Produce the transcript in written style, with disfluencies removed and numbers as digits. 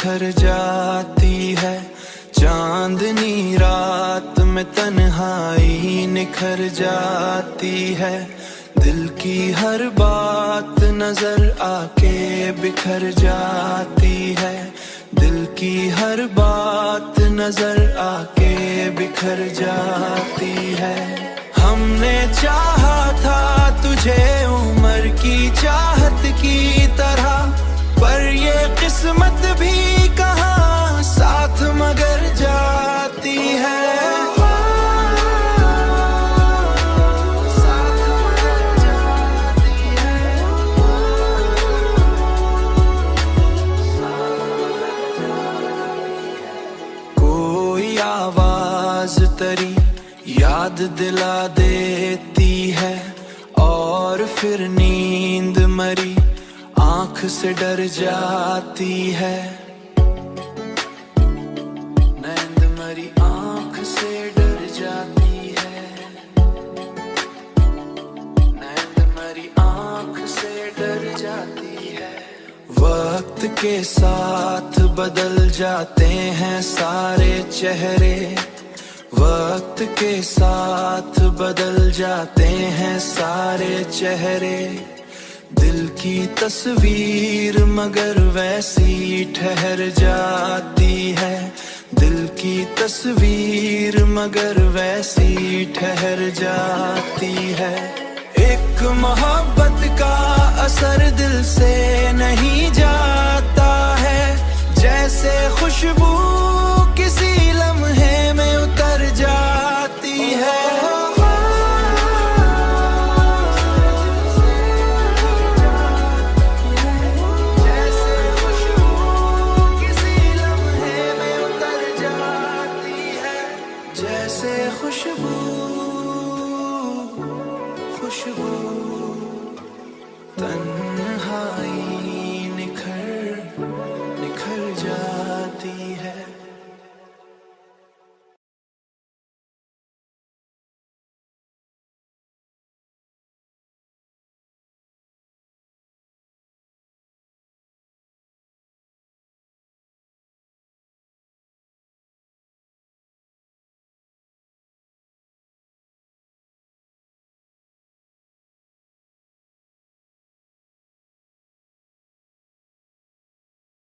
बिखर जाती है। चांदनी रात में तन्हाई निखर जाती है। दिल की हर बात नजर आके बिखर जाती है। दिल की हर बात नजर आके बिखर जाती है। हमने चाहा था तुझे उम्र की चाहत की तरह, पर ये किस्मत भी कहाँ साथ मगर जाती है। कोई आवाज तेरी याद दिला देती है, और फिर नींद मरी आंख से डर जाती है। नींद मरी आंख से डर जाती है। नींद मरी आंख से डर जाती है। वक्त के साथ बदल जाते हैं सारे चेहरे। वक्त के साथ बदल जाते हैं सारे चेहरे। दिल की तस्वीर मगर वैसी ठहर जाती है। दिल की तस्वीर मगर वैसी ठहर जाती है। एक मोहब्बत का असर दिल से नहीं जा